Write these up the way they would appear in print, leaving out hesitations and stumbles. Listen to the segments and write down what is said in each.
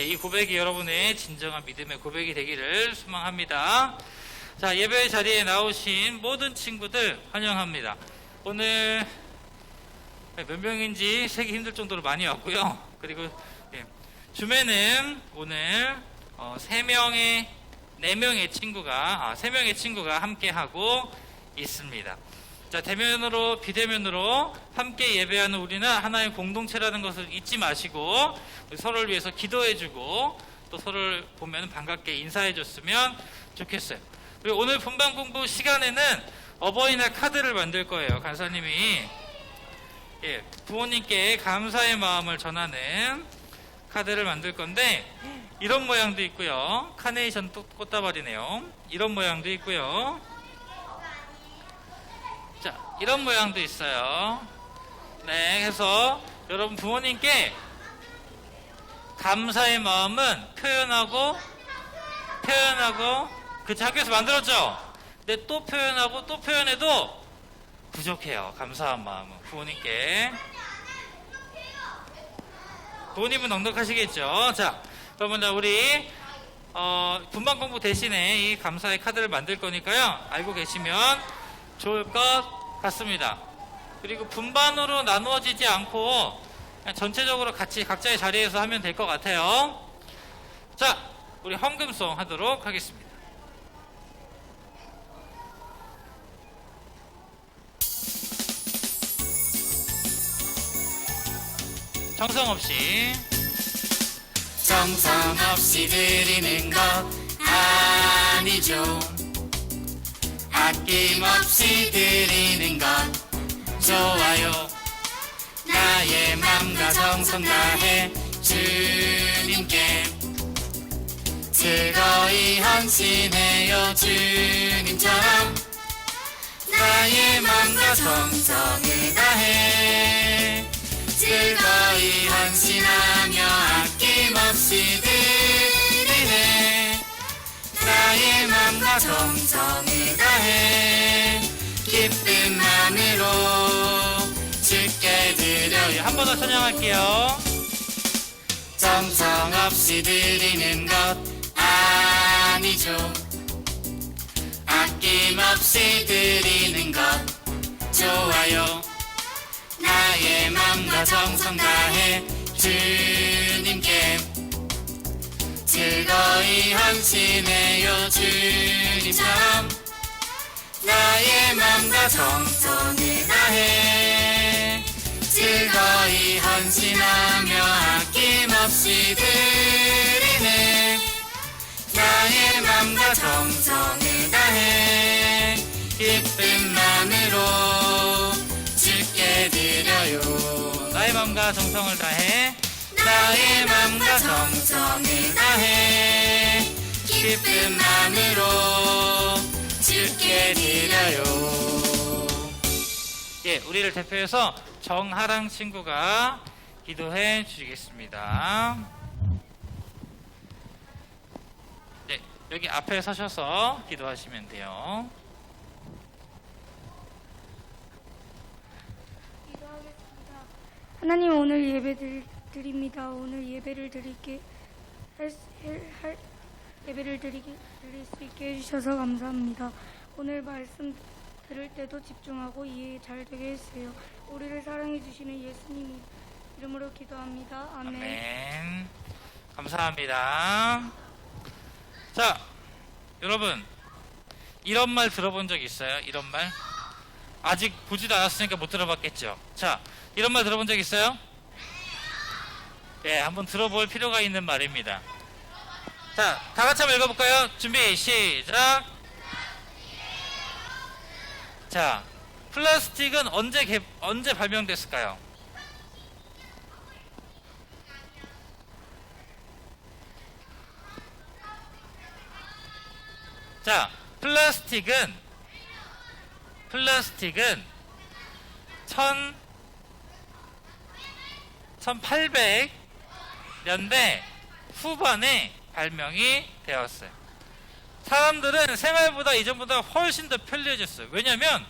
이 고백이 여러분의 진정한 믿음의 고백이 되기를 소망합니다. 자, 예배 자리에 나오신 모든 친구들 환영합니다. 오늘 몇 명인지 세기 힘들 정도로 많이 왔고요. 그리고 줌에는 오늘 4명의 친구가 함께하고 있습니다. 자, 대면으로 비대면으로 함께 예배하는 우리는 하나의 공동체라는 것을 잊지 마시고 서로를 위해서 기도해주고 또 서로를 보면 반갑게 인사해줬으면 좋겠어요. 그리고 오늘 본방 공부 시간에는 어버이날 카드를 만들 거예요. 간사님이 부모님께 감사의 마음을 전하는 카드를 만들 건데 이런 모양도 있고요. 카네이션 꽃다발이네요. 이런 모양도 있고요. 자, 이런 모양도 있어요. 네, 그래서 여러분 부모님께 감사의 마음은 표현하고 그 학교에서 만들었죠? 근데 또 표현하고 또 표현해도 부족해요. 감사한 마음은 부모님께. 부모님은 넉넉하시겠죠? 자, 그러면 우리 분방 공부 대신에 이 감사의 카드를 만들 거니까요. 알고 계시면 좋을 것 같습니다. 그리고 분반으로 나누어지지 않고 그냥 전체적으로 같이 각자의 자리에서 하면 될 것 같아요. 자, 우리 헌금송 하도록 하겠습니다. 정성 없이 드리는 것 아니죠. 아낌없이 드리는 것 좋아요. 나의 맘과 정성 다해 주님께 즐거이 헌신해요. 주님처럼 나의 맘과 정성을 다해 즐거이 헌신하며 아낌없이 드리네. 나의 맘과 정성을 다해 기쁜 마음으로 주께 드려요. 한 번 더 찬양할게요. 정성 없이 드리는 것 아니죠. 아낌없이 드리는 것 좋아요. 나의 맘과 정성 다해 주님께 즐거이 헌신해요. 주님처럼 나의 맘과 정성을 다해 즐거이 헌신하며 아낌없이 드리네. 나의 맘과 정성을 다해 기쁜 마음으로 주께 드려요. 나의 맘과 정성을 다해 나의 맘과 정성을 다해 기쁜 마음으로 주께 드려요. 우리를 대표해서 정하랑 친구가 기도해 주시겠습니다. 여기 앞에 서셔서 기도하시면 돼요. 하나님, 오늘 예배 드립니다. 오늘 예배를 드릴 수 있게 해주셔서 감사합니다. 오늘 말씀 들을 때도 집중하고 이해 잘 되게 해주세요. 우리를 사랑해 주시는 예수님 이름으로 기도합니다. 아멘. 아멘. 감사합니다. 자, 여러분 이런 말 들어본 적 있어요? 이런 말? 아직 보지도 않았으니까 못 들어봤겠죠? 자, 이런 말 들어본 적 있어요? 한번 들어볼 필요가 있는 말입니다. 자, 다 같이 한번 읽어볼까요? 준비, 시작! 자, 플라스틱은 언제 발명됐을까요? 자, 플라스틱은 1800년대 후반에 발명이 되었어요. 사람들은 생활보다 이전보다 훨씬 더 편리해졌어요. 왜냐하면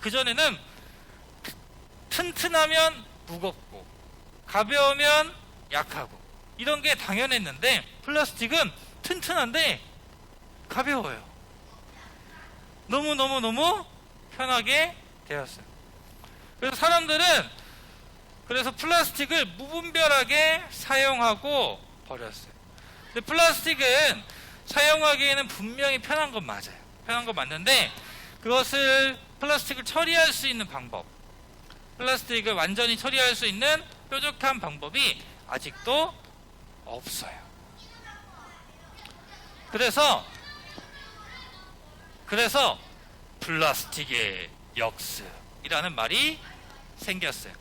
그전에는 튼튼하면 무겁고 가벼우면 약하고 이런 게 당연했는데 플라스틱은 튼튼한데 가벼워요. 너무 편하게 되었어요. 그래서 사람들은 플라스틱을 무분별하게 사용하고 버렸어요. 근데 플라스틱은 사용하기에는 분명히 편한 건 맞아요. 편한 건 맞는데 플라스틱을 처리할 수 있는 방법, 플라스틱을 완전히 처리할 수 있는 뾰족한 방법이 아직도 없어요. 그래서 플라스틱의 역습이라는 말이 생겼어요.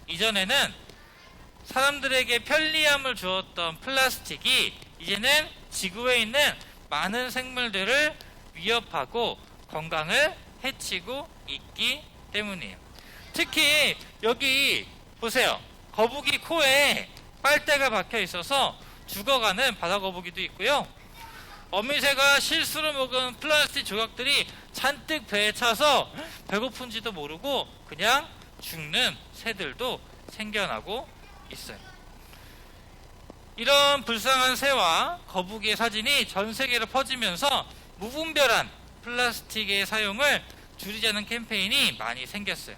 이전에는 사람들에게 편리함을 주었던 플라스틱이 이제는 지구에 있는 많은 생물들을 위협하고 건강을 해치고 있기 때문이에요. 특히 여기 보세요. 거북이 코에 빨대가 박혀 있어서 죽어가는 바다 거북이도 있고요. 어미새가 실수로 먹은 플라스틱 조각들이 잔뜩 배에 차서 배고픈지도 모르고 그냥 죽는 새들도 생겨나고 있어요. 이런 불쌍한 새와 거북이의 사진이 전 세계로 퍼지면서 무분별한 플라스틱의 사용을 줄이자는 캠페인이 많이 생겼어요.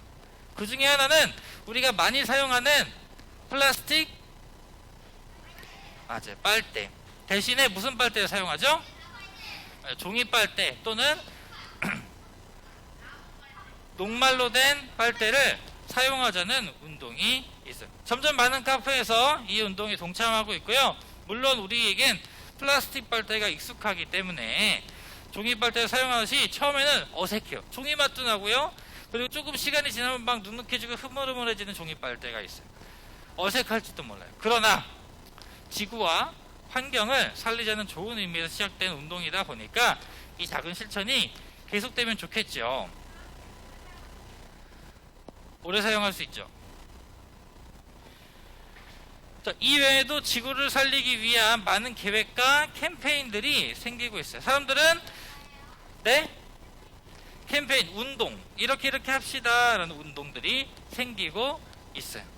그 중에 하나는 우리가 많이 사용하는 플라스틱 빨대 대신에 무슨 빨대를 사용하죠? 종이 빨대 또는 녹말로 된 빨대를 사용하자는 운동이 있어요. 점점 많은 카페에서 이 운동에 동참하고 있고요. 물론 우리에겐 플라스틱 빨대가 익숙하기 때문에 종이 빨대를 사용하듯이 처음에는 어색해요. 종이 맛도 나고요. 그리고 조금 시간이 지나면 막 눅눅해지고 흐물흐물해지는 종이 빨대가 있어요. 어색할지도 몰라요. 그러나 지구와 환경을 살리자는 좋은 의미에서 시작된 운동이다 보니까 이 작은 실천이 계속되면 좋겠죠. 오래 사용할 수 있죠. 자, 이외에도 지구를 살리기 위한 많은 계획과 캠페인들이 생기고 있어요. 사람들은 캠페인, 운동, 이렇게 합시다 라는 운동들이 생기고 있어요.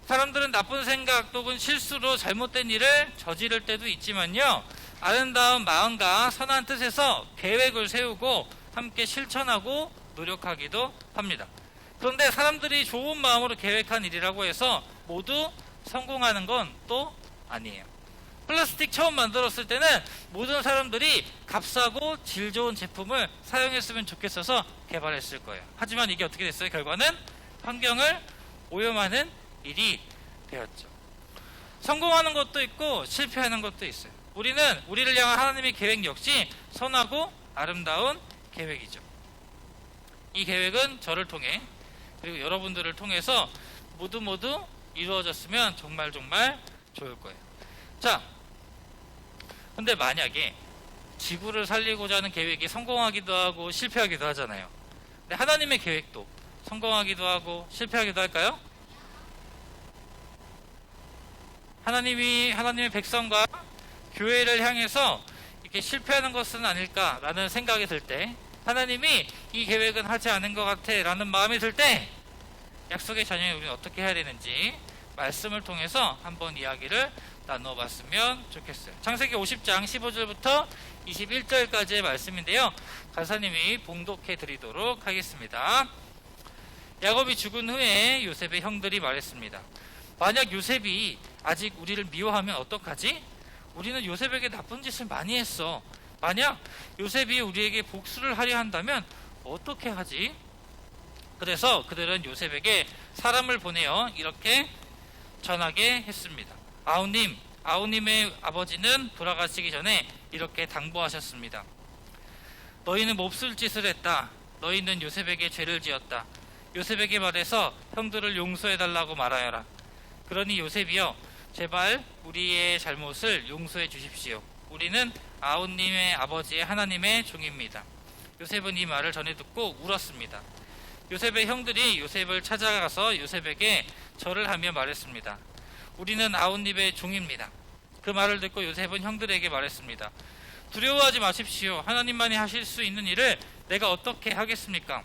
사람들은 나쁜 생각 또는 실수로 잘못된 일을 저지를 때도 있지만요, 아름다운 마음과 선한 뜻에서 계획을 세우고 함께 실천하고 노력하기도 합니다. 그런데 사람들이 좋은 마음으로 계획한 일이라고 해서 모두 성공하는 건 또 아니에요. 플라스틱 처음 만들었을 때는 모든 사람들이 값싸고 질 좋은 제품을 사용했으면 좋겠어서 개발했을 거예요. 하지만 이게 어떻게 됐어요? 결과는 환경을 오염하는 일이 되었죠. 성공하는 것도 있고 실패하는 것도 있어요. 우리를 향한 하나님의 계획 역시 선하고 아름다운 계획이죠. 이 계획은 저를 통해 그리고 여러분들을 통해서 모두 이루어졌으면 정말 좋을 거예요. 자, 근데 만약에 지구를 살리고자 하는 계획이 성공하기도 하고 실패하기도 하잖아요. 근데 하나님의 계획도 성공하기도 하고 실패하기도 할까요? 하나님의 백성과 교회를 향해서 이렇게 실패하는 것은 아닐까라는 생각이 들 때, 하나님이 이 계획은 하지 않은 것 같아 라는 마음이 들 때, 약속의 자녀인 우리는 어떻게 해야 되는지 말씀을 통해서 한번 이야기를 나눠봤으면 좋겠어요. 창세기 50장 15절부터 21절까지의 말씀인데요, 간사님이 봉독해 드리도록 하겠습니다. 야곱이 죽은 후에 요셉의 형들이 말했습니다. 만약 요셉이 아직 우리를 미워하면 어떡하지? 우리는 요셉에게 나쁜 짓을 많이 했어. 만약 요셉이 우리에게 복수를 하려 한다면 어떻게 하지? 그래서 그들은 요셉에게 사람을 보내어 이렇게 전하게 했습니다. 아우님의 아버지는 돌아가시기 전에 이렇게 당부하셨습니다. 너희는 몹쓸 짓을 했다. 너희는 요셉에게 죄를 지었다. 요셉에게 말해서 형들을 용서해달라고 말하여라. 그러니 요셉이여, 제발 우리의 잘못을 용서해 주십시오. 우리는 아우님의 아버지의 하나님의 종입니다. 요셉은 이 말을 전해 듣고 울었습니다. 요셉의 형들이 요셉을 찾아가서 요셉에게 절을 하며 말했습니다. 우리는 아우님의 종입니다. 그 말을 듣고 요셉은 형들에게 말했습니다. 두려워하지 마십시오. 하나님만이 하실 수 있는 일을 내가 어떻게 하겠습니까?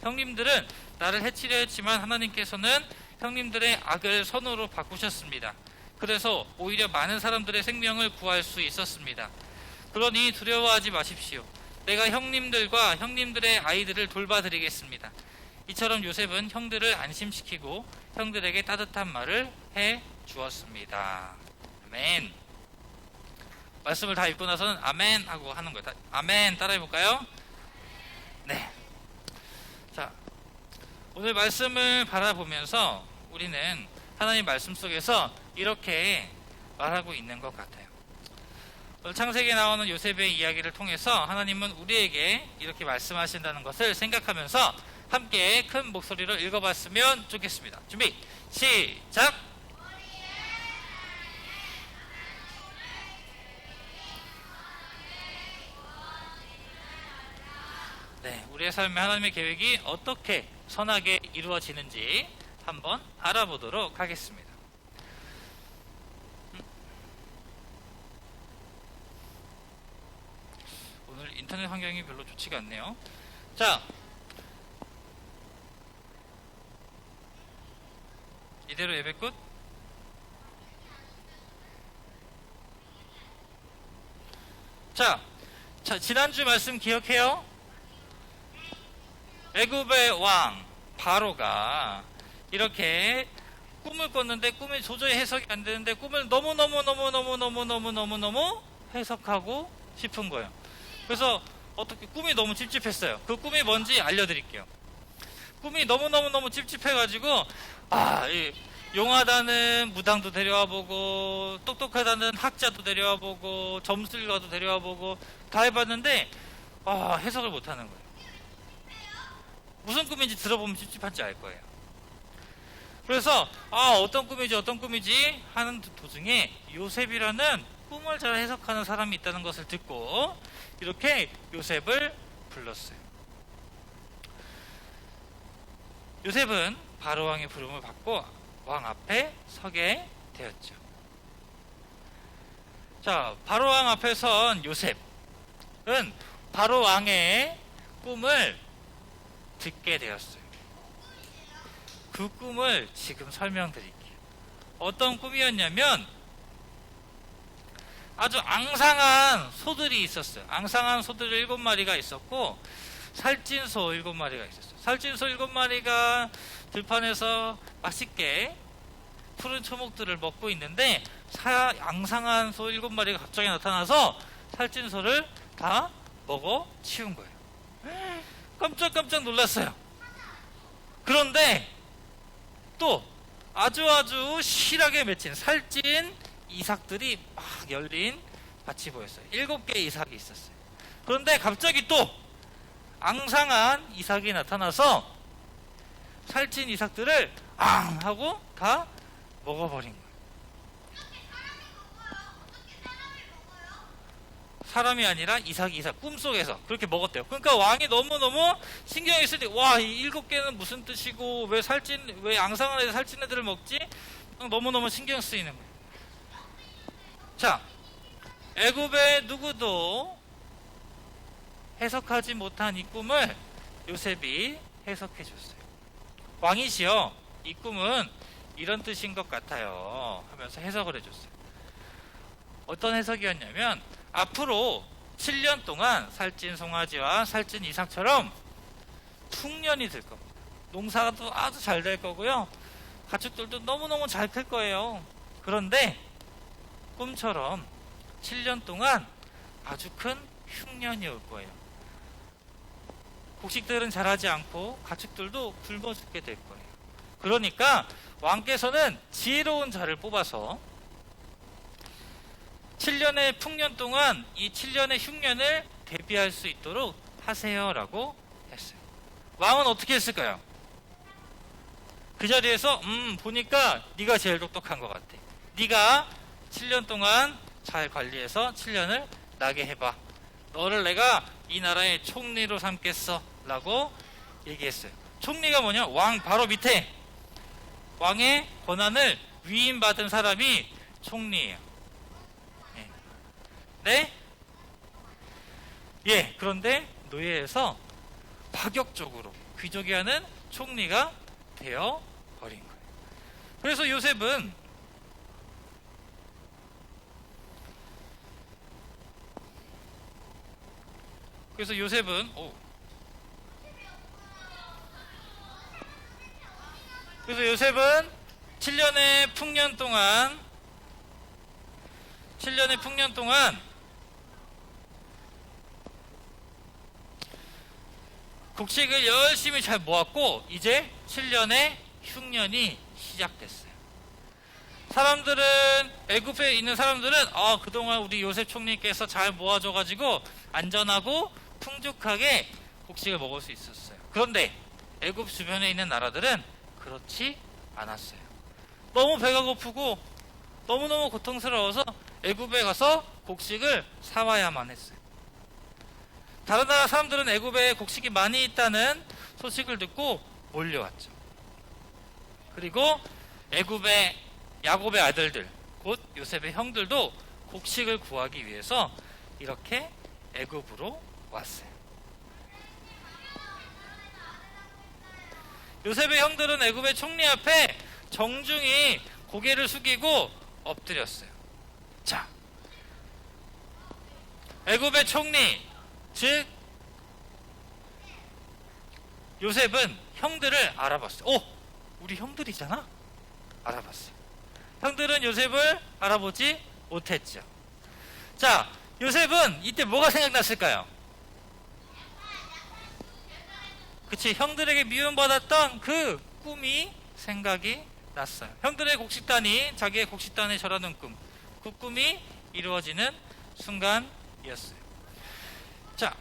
형님들은 나를 해치려 했지만 하나님께서는 형님들의 악을 선으로 바꾸셨습니다. 그래서 오히려 많은 사람들의 생명을 구할 수 있었습니다. 그러니 두려워하지 마십시오. 내가 형님들과 형님들의 아이들을 돌봐드리겠습니다. 이처럼 요셉은 형들을 안심시키고 형들에게 따뜻한 말을 해 주었습니다. 아멘. 말씀을 다 읽고 나서는 아멘 하고 하는 거예요. 아멘 따라해 볼까요? 네. 자, 오늘 말씀을 바라보면서 우리는 하나님 말씀 속에서 이렇게 말하고 있는 것 같아요. 오늘 창세기에 나오는 요셉의 이야기를 통해서 하나님은 우리에게 이렇게 말씀하신다는 것을 생각하면서 함께 큰 목소리로 읽어봤으면 좋겠습니다. 준비 시작. 네, 우리의 삶에 하나님의 계획이 어떻게 선하게 이루어지는지 한번 알아보도록 하겠습니다. 오늘 인터넷 환경이 별로 좋지가 않네요. 자, 이대로 예배 끝? 자, 지난주 말씀 기억해요? 애굽의 왕 바로가 이렇게 꿈을 꿨는데 꿈이 도저히 해석이 안 되는데 꿈을 너무 해석하고 싶은 거예요. 그래서 어떻게 꿈이 너무 찝찝했어요. 그 꿈이 뭔지 알려드릴게요. 꿈이 너무 찝찝해가지고 이 용하다는 무당도 데려와 보고 똑똑하다는 학자도 데려와 보고 점술가도 데려와 보고 다 해봤는데 해석을 못하는 거예요. 무슨 꿈인지 들어보면 찝찝한지 알 거예요. 그래서 어떤 꿈이지 하는 도중에 요셉이라는 꿈을 잘 해석하는 사람이 있다는 것을 듣고 이렇게 요셉을 불렀어요. 요셉은 바로왕의 부름을 받고 왕 앞에 서게 되었죠. 자, 바로왕 앞에 선 요셉은 바로왕의 꿈을 듣게 되었어요. 그 꿈을 지금 설명드릴게요. 어떤 꿈이었냐면 아주 앙상한 소들이 있었어요. 앙상한 소들 7마리가 있었고 살찐소 7마리가 있었어요. 살찐소 7마리가 들판에서 맛있게 푸른 초목들을 먹고 있는데 앙상한 소 7마리가 갑자기 나타나서 살찐소를 다 먹어 치운 거예요. 깜짝 놀랐어요. 그런데 또 아주 실하게 맺힌 살찐 이삭들이 막 열린 밭이 보였어요. 7개의 이삭이 있었어요. 그런데 갑자기 또 앙상한 이삭이 나타나서 살찐 이삭들을 앙 하고 다 먹어버린 거예요. 사람이 아니라 이삭이 꿈속에서 그렇게 먹었대요. 그러니까 왕이 너무너무 신경이 쓰니 이 7개는 무슨 뜻이고 왜 앙상한 애들 살찐 애들을 먹지? 너무너무 신경 쓰이는 거예요. 자, 애굽의 누구도 해석하지 못한 이 꿈을 요셉이 해석해 줬어요. 왕이시여, 이 꿈은 이런 뜻인 것 같아요 하면서 해석을 해줬어요. 어떤 해석이었냐면 앞으로 7년 동안 살찐 송아지와 살찐 이삭처럼 풍년이 될 겁니다. 농사도 아주 잘 될 거고요. 가축들도 너무너무 잘 클 거예요. 그런데 꿈처럼 7년 동안 아주 큰 흉년이 올 거예요. 곡식들은 자라지 않고 가축들도 굶어 죽게 될 거예요. 그러니까 왕께서는 지혜로운 자를 뽑아서 7년의 풍년 동안 이 7년의 흉년을 대비할 수 있도록 하세요라고 했어요. 왕은 어떻게 했을까요? 그 자리에서 보니까 네가 제일 똑똑한 것 같아. 네가 7년 동안 잘 관리해서 7년을 나게 해봐. 너를 내가 이 나라의 총리로 삼겠어 라고 얘기했어요. 총리가 뭐냐? 왕 바로 밑에 왕의 권한을 위임받은 사람이 총리예요. 네? 예, 그런데 노예에서 파격적으로 귀족이 하는 총리가 되어 버린 거예요. 그래서 요셉은 그래서 요셉은 7년의 풍년 동안 곡식을 열심히 잘 모았고 이제 7년의 흉년이 시작됐어요. 사람들은, 애굽에 있는 사람들은 그동안 우리 요셉 총리께서 잘 모아줘가지고 안전하고 풍족하게 곡식을 먹을 수 있었어요. 그런데 애굽 주변에 있는 나라들은 그렇지 않았어요. 너무 배가 고프고 너무너무 고통스러워서 애굽에 가서 곡식을 사와야만 했어요. 다른 나라 사람들은 애굽에 곡식이 많이 있다는 소식을 듣고 몰려왔죠. 그리고 애굽의 야곱의 아들들, 곧 요셉의 형들도 곡식을 구하기 위해서 이렇게 애굽으로 왔어요. 요셉의 형들은 애굽의 총리 앞에 정중히 고개를 숙이고 엎드렸어요. 자, 애굽의 총리, 즉 요셉은 형들을 알아봤어요. 우리 형들이잖아? 알아봤어요. 형들은 요셉을 알아보지 못했죠. 자, 요셉은 이때 뭐가 생각났을까요? 그치, 형들에게 미움받았던 그 꿈이 생각이 났어요. 형들의 곡식단이 자기의 곡식단에 절하는 꿈, 그 꿈이 이루어지는 순간이었어요. 자,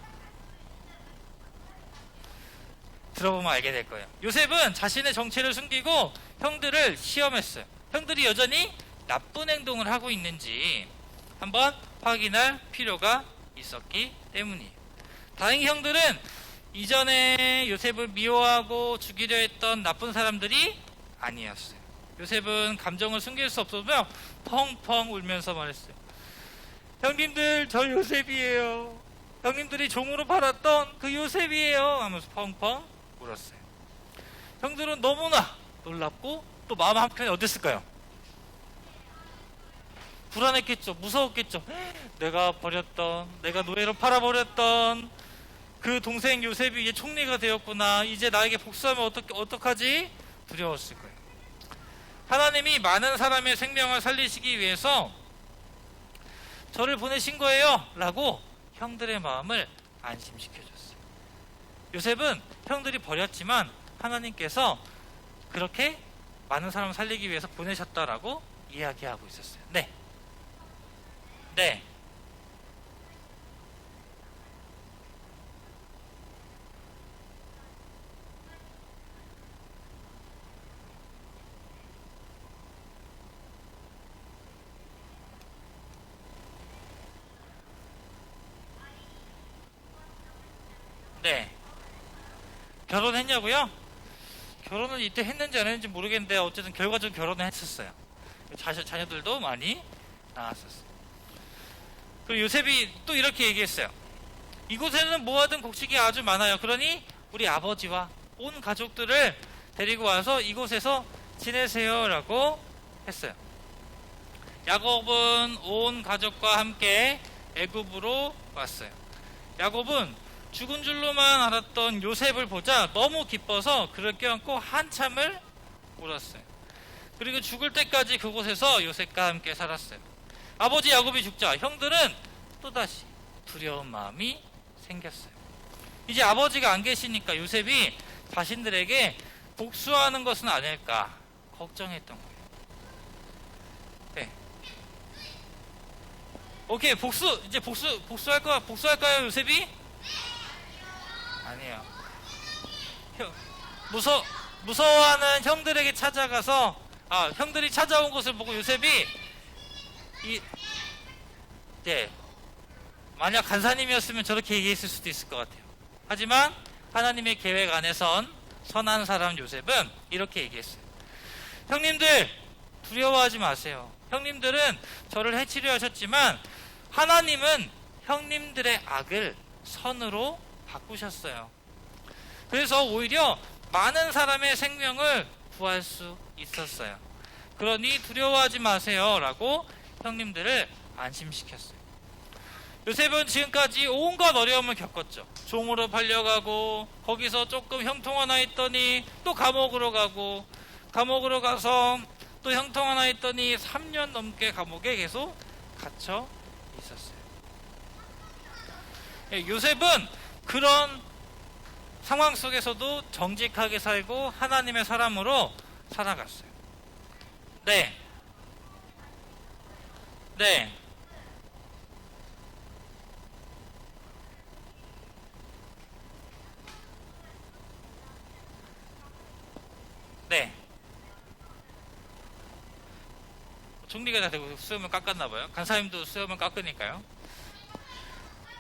들어보면 알게 될 거예요. 요셉은 자신의 정체를 숨기고 형들을 시험했어요. 형들이 여전히 나쁜 행동을 하고 있는지 한번 확인할 필요가 있었기 때문이에요. 다행히 형들은 이전에 요셉을 미워하고 죽이려 했던 나쁜 사람들이 아니었어요. 요셉은 감정을 숨길 수 없어서 펑펑 울면서 말했어요. 형님들, 저 요셉이에요. 형님들이 종으로 팔았던 그 요셉이에요 하면서 펑펑 울었어요. 형들은 너무나 놀랍고 또 마음 한켠에 어땠을까요? 불안했겠죠. 무서웠겠죠. 내가 노예로 팔아버렸던 그 동생 요셉이 이제 총리가 되었구나. 이제 나에게 복수하면 어떡하지? 두려웠을 거예요. 하나님이 많은 사람의 생명을 살리시기 위해서 저를 보내신 거예요 라고 형들의 마음을 안심시켜줬어요. 요셉은 형들이 버렸지만 하나님께서 그렇게 많은 사람을 살리기 위해서 보내셨다라고 이야기하고 있었어요. 네. 네. 결혼했냐고요? 결혼은 이때 했는지 안 했는지 모르겠는데 어쨌든 결과적으로 결혼을 했었어요. 자녀들도 많이 낳았었어요. 그리고 요셉이 또 이렇게 얘기했어요. 이곳에는 모아둔 곡식이 아주 많아요. 그러니 우리 아버지와 온 가족들을 데리고 와서 이곳에서 지내세요 라고 했어요. 야곱은 온 가족과 함께 애굽으로 왔어요. 야곱은 죽은 줄로만 알았던 요셉을 보자 너무 기뻐서 그를 껴안고 한참을 울었어요. 그리고 죽을 때까지 그곳에서 요셉과 함께 살았어요. 아버지 야곱이 죽자 형들은 또다시 두려운 마음이 생겼어요. 이제 아버지가 안 계시니까 요셉이 자신들에게 복수하는 것은 아닐까 걱정했던 거예요. 네. 오케이, 복수할까요 요셉이? 아니에요. 무서워하는 형들에게 찾아가서 형들이 찾아온 것을 보고 요셉이 만약 간사님이었으면 저렇게 얘기했을 수도 있을 것 같아요. 하지만 하나님의 계획 안에선 선한 사람 요셉은 이렇게 얘기했어요. 형님들 두려워하지 마세요. 형님들은 저를 해치려 하셨지만 하나님은 형님들의 악을 선으로 바꾸셨어요. 그래서 오히려 많은 사람의 생명을 구할 수 있었어요. 그러니 두려워하지 마세요 라고 형님들을 안심시켰어요. 요셉은 지금까지 온갖 어려움을 겪었죠. 종으로 팔려가고, 거기서 조금 형통 하나 있더니 또 감옥으로 가고, 감옥으로 가서 또 형통 하나 있더니 3년 넘게 감옥에 계속 갇혀 있었어요. 요셉은 그런 상황 속에서도 정직하게 살고 하나님의 사람으로 살아갔어요. 네. 네. 네. 총리가 다 되고 수염을 깎았나봐요. 간사님도 수염을 깎으니까요.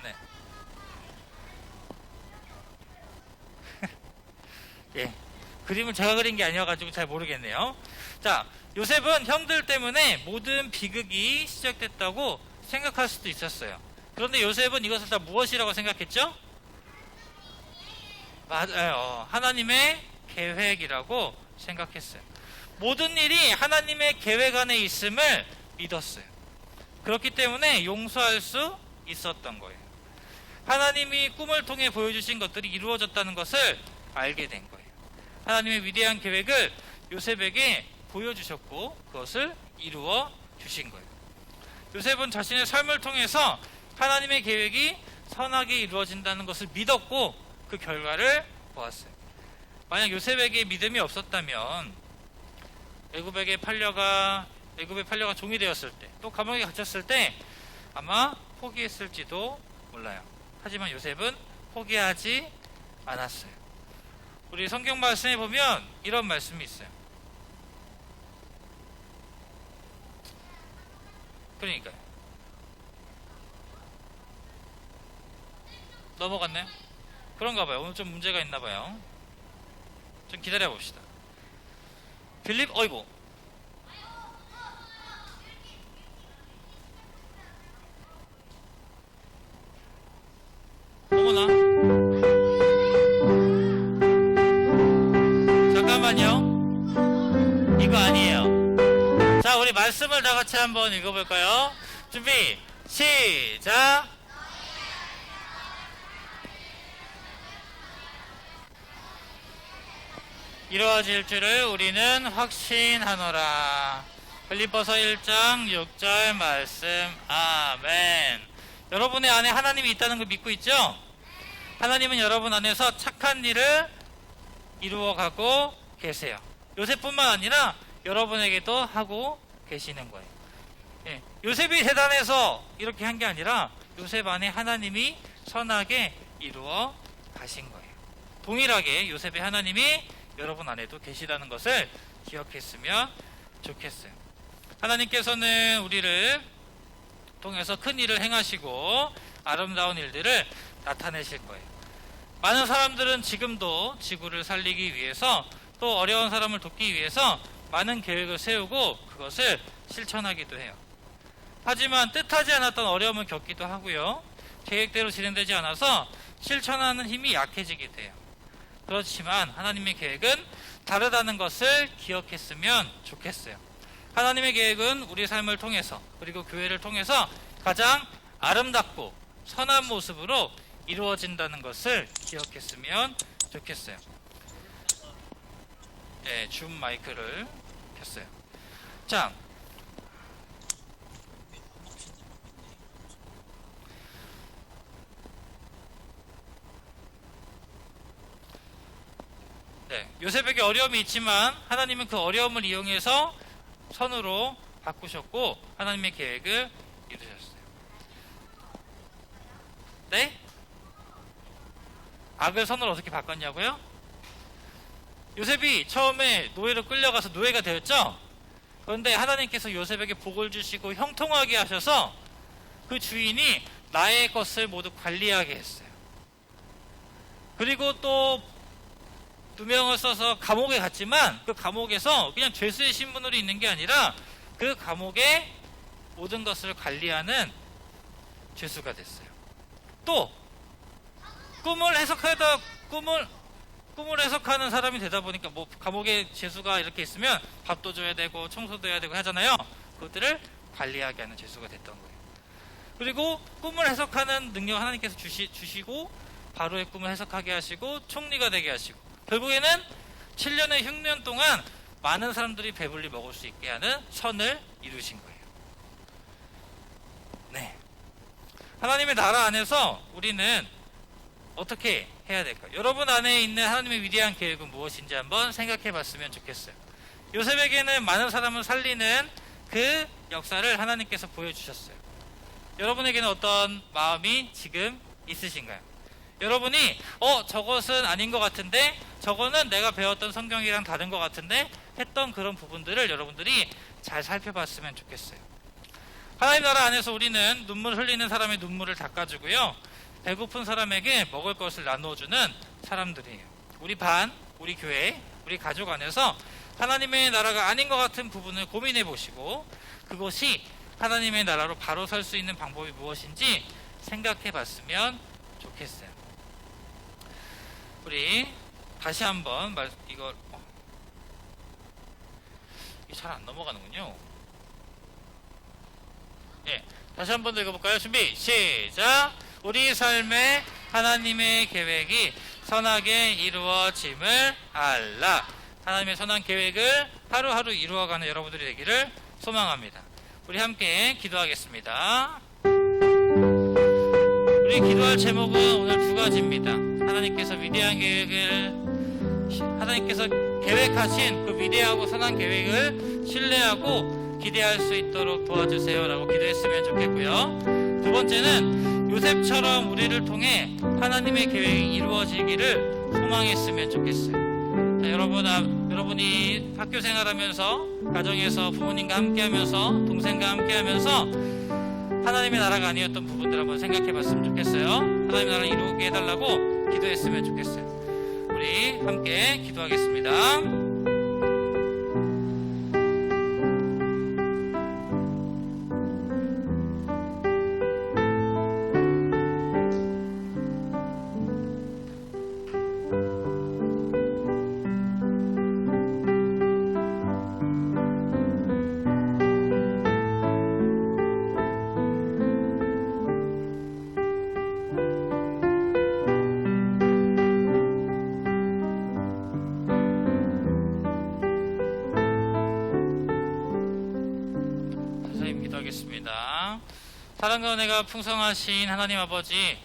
네. 예. 그림을 제가 그린 게 아니어가지고 잘 모르겠네요. 자, 요셉은 형들 때문에 모든 비극이 시작됐다고 생각할 수도 있었어요. 그런데 요셉은 이것을 다 무엇이라고 생각했죠? 맞아요. 하나님의 계획이라고 생각했어요. 모든 일이 하나님의 계획 안에 있음을 믿었어요. 그렇기 때문에 용서할 수 있었던 거예요. 하나님이 꿈을 통해 보여주신 것들이 이루어졌다는 것을 알게 된 거예요. 하나님의 위대한 계획을 요셉에게 보여주셨고 그것을 이루어 주신 거예요. 요셉은 자신의 삶을 통해서 하나님의 계획이 선하게 이루어진다는 것을 믿었고 그 결과를 보았어요. 만약 요셉에게 믿음이 없었다면 애굽에 팔려가 종이 되었을 때, 또 감옥에 갇혔을 때 아마 포기했을지도 몰라요. 하지만 요셉은 포기하지 않았어요. 우리 성경 말씀에 보면 이런 말씀이 있어요. 그러니까요. 넘어갔나요? 그런가 봐요. 오늘 좀 문제가 있나 봐요. 좀 기다려 봅시다. 빌립, 어이구. 어머나. 잠깐만요. 이거 아니에요. 자, 우리 말씀을 다 같이 한번 읽어볼까요? 준비, 시작! 이루어질 줄을 우리는 확신하노라. 빌립보서 1장 6절 말씀. 아멘. 여러분의 안에 하나님이 있다는 걸 믿고 있죠? 하나님은 여러분 안에서 착한 일을 이루어가고 계세요. 요셉뿐만 아니라 여러분에게도 하고 계시는 거예요. 예, 요셉이 대단해서 이렇게 한 게 아니라 요셉 안에 하나님이 선하게 이루어 가신 거예요. 동일하게 요셉의 하나님이 여러분 안에도 계시다는 것을 기억했으면 좋겠어요. 하나님께서는 우리를 통해서 큰 일을 행하시고 아름다운 일들을 나타내실 거예요. 많은 사람들은 지금도 지구를 살리기 위해서 또 어려운 사람을 돕기 위해서 많은 계획을 세우고 그것을 실천하기도 해요. 하지만 뜻하지 않았던 어려움을 겪기도 하고요. 계획대로 진행되지 않아서 실천하는 힘이 약해지기도 해요. 그렇지만 하나님의 계획은 다르다는 것을 기억했으면 좋겠어요. 하나님의 계획은 우리 삶을 통해서 그리고 교회를 통해서 가장 아름답고 선한 모습으로 이루어진다는 것을 기억했으면 좋겠어요. 네, 줌 마이크를 켰어요. 자, 네, 요셉에게 어려움이 있지만 하나님은 그 어려움을 이용해서 선으로 바꾸셨고 하나님의 계획을 이루셨어요. 네? 악을 선으로 어떻게 바꿨냐고요? 요셉이 처음에 노예로 끌려가서 노예가 되었죠? 그런데 하나님께서 요셉에게 복을 주시고 형통하게 하셔서 그 주인이 나의 것을 모두 관리하게 했어요. 그리고 또 누명을 써서 감옥에 갔지만 그 감옥에서 그냥 죄수의 신분으로 있는 게 아니라 그 감옥의 모든 것을 관리하는 죄수가 됐어요. 또 꿈을 해석하다 꿈을 꿈을 해석하는 사람이 되다 보니까 뭐 감옥에 죄수가 이렇게 있으면 밥도 줘야 되고 청소도 해야 되고 하잖아요. 그것들을 관리하게 하는 죄수가 됐던 거예요. 그리고 꿈을 해석하는 능력 하나님께서 주시고 바로의 꿈을 해석하게 하시고 총리가 되게 하시고 결국에는 7년의 흉년 동안 많은 사람들이 배불리 먹을 수 있게 하는 선을 이루신 거예요. 네. 하나님의 나라 안에서 우리는 어떻게 해야 될까요? 여러분 안에 있는 하나님의 위대한 계획은 무엇인지 한번 생각해 봤으면 좋겠어요. 요셉에게는 많은 사람을 살리는 그 역사를 하나님께서 보여주셨어요. 여러분에게는 어떤 마음이 지금 있으신가요? 여러분이 저것은 아닌 것 같은데 저거는 내가 배웠던 성경이랑 다른 것 같은데 했던 그런 부분들을 여러분들이 잘 살펴봤으면 좋겠어요. 하나님 나라 안에서 우리는 눈물 흘리는 사람의 눈물을 닦아주고요, 배고픈 사람에게 먹을 것을 나누어주는 사람들이에요. 우리 반, 우리 교회, 우리 가족 안에서 하나님의 나라가 아닌 것 같은 부분을 고민해 보시고 그것이 하나님의 나라로 바로 설 수 있는 방법이 무엇인지 생각해 봤으면 좋겠어요. 우리 다시 한번 이걸 잘 안 넘어가는군요. 예, 다시 한번 더 읽어볼까요? 준비 시작. 우리 삶에 하나님의 계획이 선하게 이루어짐을 알라. 하나님의 선한 계획을 하루하루 이루어가는 여러분들이 되기를 소망합니다. 우리 함께 기도하겠습니다. 우리 기도할 제목은 오늘 두 가지입니다. 하나님께서 위대한 계획을, 하나님께서 계획하신 그 위대하고 선한 계획을 신뢰하고 기대할 수 있도록 도와주세요 라고 기도했으면 좋겠고요. 두 번째는 요셉처럼 우리를 통해 하나님의 계획이 이루어지기를 소망했으면 좋겠어요. 자, 여러분이 학교 생활하면서 가정에서 부모님과 함께하면서 동생과 함께하면서 하나님의 나라가 아니었던 부분들 한번 생각해 봤으면 좋겠어요. 하나님의 나라를 이루게 해달라고 기도했으면 좋겠어요. 우리 함께 기도하겠습니다. 기도하겠습니다. 사랑과 은혜가 풍성하신 하나님 아버지,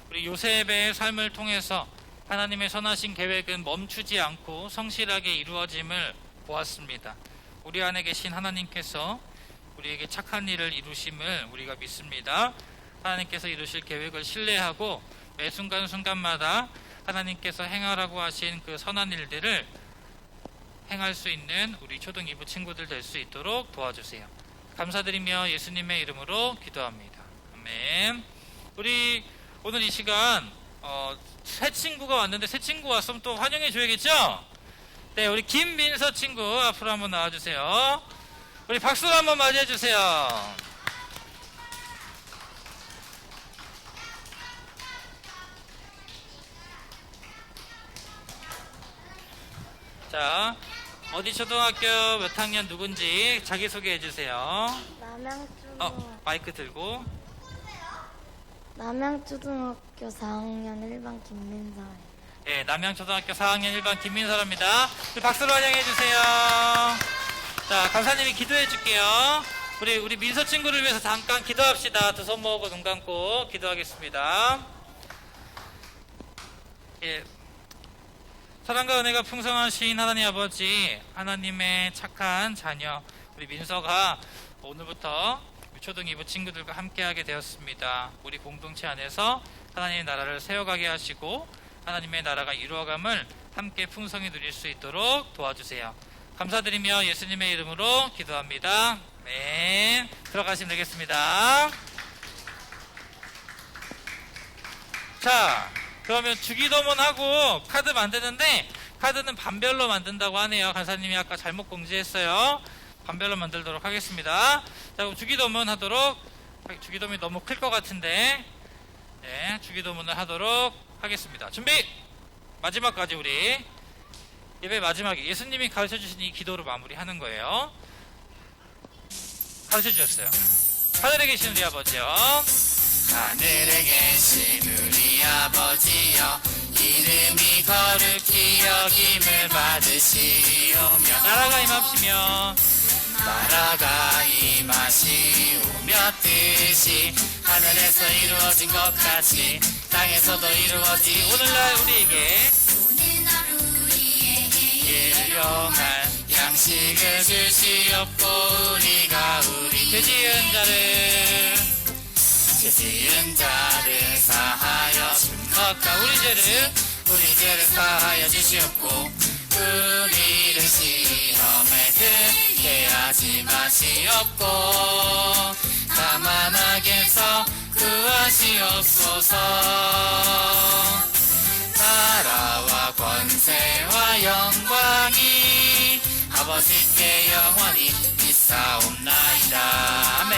우리 요셉의 삶을 통해서 하나님의 선하신 계획은 멈추지 않고 성실하게 이루어짐을 보았습니다. 우리 안에 계신 하나님께서 우리에게 착한 일을 이루심을 우리가 믿습니다. 하나님께서 이루실 계획을 신뢰하고 매 순간순간마다 하나님께서 행하라고 하신 그 선한 일들을 행할 수 있는 우리 초등 2부 친구들 될 수 있도록 도와주세요. 감사드리며 예수님의 이름으로 기도합니다. 아멘. 우리 오늘 이 시간 새 친구가 왔는데 새 친구 왔으면 또 환영해 줘야겠죠? 네, 우리 김민서 친구 앞으로 한번 나와주세요. 우리 박수로 한번 맞이해 주세요. 자, 어디 초등학교 몇 학년 누군지 자기소개해 주세요. 마이크 들고. 남양초등학교 4학년 1반 김민서예요. 예, 남양초등학교 4학년 1반 김민서랍니다. 박수로 환영해 주세요. 자, 강사님이 기도해 줄게요. 우리 민서 친구를 위해서 잠깐 기도합시다. 두 손 모으고 눈 감고 기도하겠습니다. 예. 사랑과 은혜가 풍성하신 하나님 아버지, 하나님의 착한 자녀 우리 민서가 오늘부터 초등 2부 친구들과 함께하게 되었습니다. 우리 공동체 안에서 하나님의 나라를 세워가게 하시고 하나님의 나라가 이루어감을 함께 풍성히 누릴 수 있도록 도와주세요. 감사드리며 예수님의 이름으로 기도합니다. 네, 들어가시면 되겠습니다. 자, 그러면 주기도문하고 카드 만드는데 카드는 반별로 만든다고 하네요. 간사님이 아까 잘못 공지했어요. 반별로 만들도록 하겠습니다. 자, 그럼 주기도문 하도록, 주기도문이 너무 클 것 같은데, 네, 주기도문을 하도록 하겠습니다. 준비! 마지막까지 우리 예배 마지막에 예수님이 가르쳐 주신 이 기도로 마무리하는 거예요. 가르쳐 주셨어요. 하늘에 계신 우리 아버지요. 하늘에 계신 우리 아버지여, 이름이 거룩히 여김을 받으시오며, 나라가 임하시며, 나라가 임하시오며, 뜻이 하늘에서 이루어진 것 같이 땅에서도 이루어지. 오늘날 우리에게 일용할 양식을 주시옵고, 우리가 우리 죄 지은 자를 사하여 준 것과 우리 죄를 사하여 주시옵고, 우리를 시험에 들게 하지 마시옵고, 다만 악에서 구하시옵소서. 나라와 권세와 영광이 아버지께 영원히 있사옵나이다. 아멘.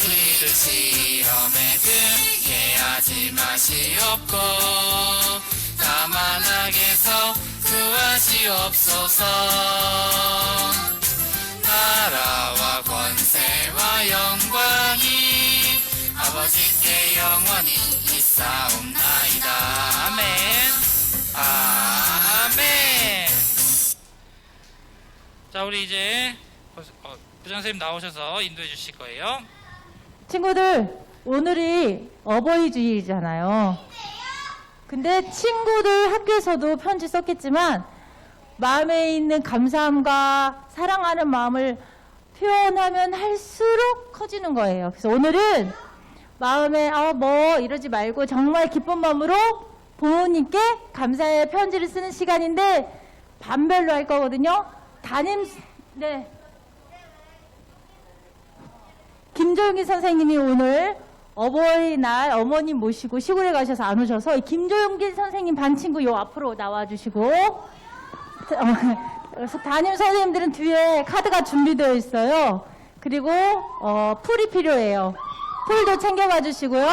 우리를 시험에 들게 하지 마시옵고, 다만 악에서 구하시옵소서. 나라와 권세와 영광이 아버지께 영원히 있사옵나이다. 아멘. 아멘. 자, 우리 이제 부장 선생님 나오셔서 인도해 주실 거예요. 친구들, 오늘이 어버이 주일이잖아요. 근데 친구들 학교에서도 편지 썼겠지만 마음에 있는 감사함과 사랑하는 마음을 표현하면 할수록 커지는 거예요. 그래서 오늘은 마음에 뭐 이러지 말고 정말 기쁜 마음으로 부모님께 감사의 편지를 쓰는 시간인데 반별로 할 거거든요. 네. 김조용기 선생님이 오늘 어버이날 어머님 모시고 시골에 가셔서 안 오셔서 김조용기 선생님 반 친구 요 앞으로 나와주시고, 담임 선생님들은 뒤에 카드가 준비되어 있어요. 그리고 풀이 필요해요. 풀도 챙겨가 주시고요.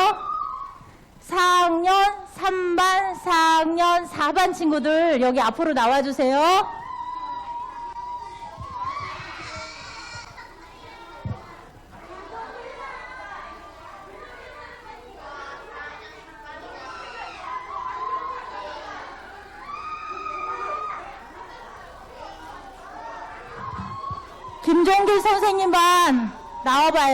4학년 3반, 4학년 4반 친구들 여기 앞으로 나와주세요. 김종길 선생님 반 나와봐요.